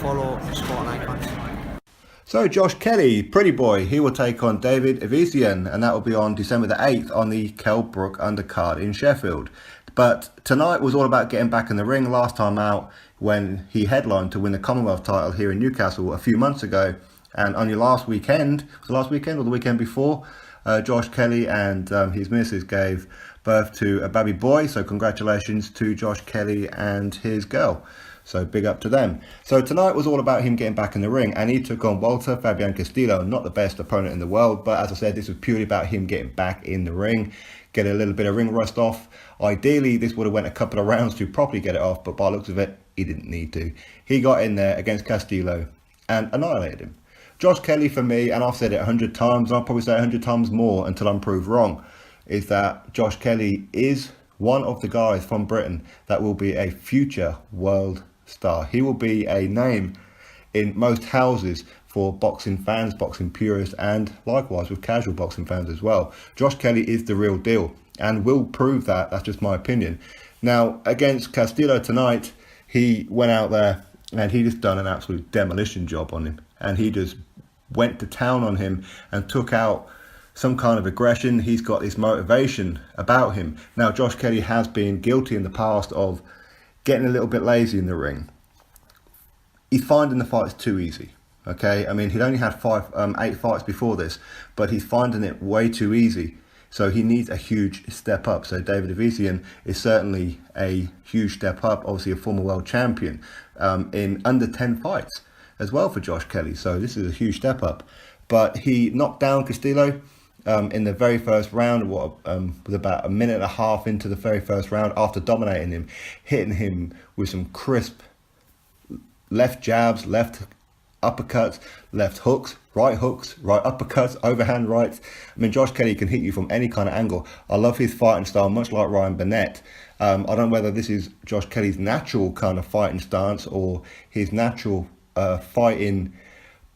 follow sport icons. So Josh Kelly, pretty boy, he will take on David Evesian, and that will be on December the 8th on the Kell Brook undercard in Sheffield. But tonight was all about getting back in the ring. Last time out, when he headlined to win the Commonwealth title here in Newcastle a few months ago, and only last weekend, was the last weekend or the weekend before, Josh Kelly and his missus gave birth to a baby boy. So congratulations to Josh Kelly and his girl. So big up to them. So tonight was all about him getting back in the ring, and he took on FABIAN Castillo, not the best opponent in the world, but as I said, this was purely about him getting back in the ring, get a little bit of ring rust off. Ideally, this would have went a couple of rounds to properly get it off, but by the looks of it, he didn't need to. He got in there against Castillo and annihilated him. Josh Kelly, for me, and I've said it 100 times, and I'll probably say 100 times more until I'm proved wrong, is that Josh Kelly is one of the guys from Britain that will be a future world star. He will be a name in most houses for boxing fans, boxing purists, and likewise with casual boxing fans as well. Josh Kelly is the real deal and will prove that. That's just my opinion. Now, against Castillo tonight, he went out there and he just done an absolute demolition job on him, and he just went to town on him and took out some kind of aggression. He's got this motivation about him. Now, Josh Kelly has been guilty in the past of getting a little bit lazy in the ring. He's finding the fights too easy. Okay, I mean, he'd only had 8 fights before this, but he's finding it way too easy. So he needs a huge step up. So David Evesian is certainly a huge step up. Obviously, a former world champion in under 10 fights as well for Josh Kelly. So this is a huge step up. But he knocked down Castillo in the very first round, with about a minute and a half into the very first round, after dominating him, hitting him with some crisp left jabs, left uppercuts, left hooks, right uppercuts, overhand rights. I mean, Josh Kelly can hit you from any kind of angle. I love his fighting style, much like Ryan Burnett. I don't know whether this is Josh Kelly's natural kind of fighting stance or his natural fighting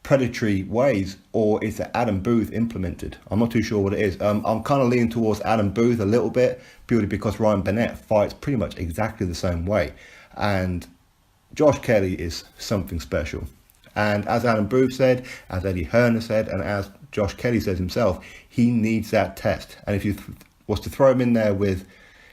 predatory ways, or is it Adam Booth implemented? I'm not too sure what it is. I'm kind of leaning towards Adam Booth a little bit, purely because Ryan Burnett fights pretty much exactly the same way, and Josh Kelly is something special. And as Adam Booth said, as Eddie Hearn said, and as Josh Kelly says himself, he needs that test. And if you was to throw him in there with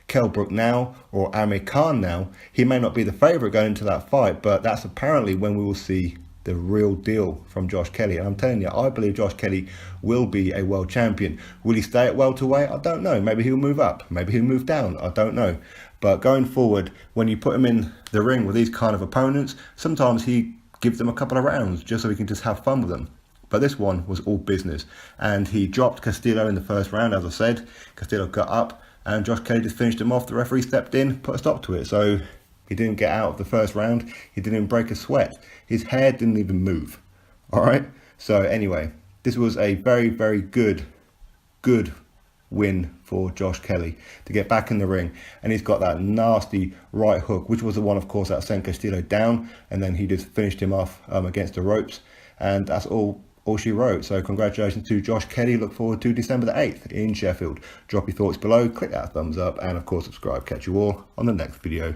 Kell Brook now or Amir Khan now, he may not be the favourite going into that fight, but that's apparently when we will see the real deal from Josh Kelly. And I'm telling you, I believe Josh Kelly will be a world champion. Will he stay at welterweight? I don't know. Maybe he'll move up. Maybe he'll move down. I don't know. But going forward, when you put him in the ring with these kind of opponents, sometimes he gives them a couple of rounds just so he can just have fun with them. But this one was all business. And he dropped Castillo in the first round, as I said. Castillo got up and Josh Kelly just finished him off. The referee stepped in, put a stop to it. So he didn't get out of the first round. He didn't even break a sweat. His hair didn't even move. All right. So anyway, this was a very, very good win for Josh Kelly to get back in the ring. And he's got that nasty right hook, which was the one, of course, that sent Castillo down. And then he just finished him off against the ropes. And that's all she wrote. So congratulations to Josh Kelly. Look forward to December the 8th in Sheffield. Drop your thoughts below, click that thumbs up, and of course subscribe. Catch you all on the next video.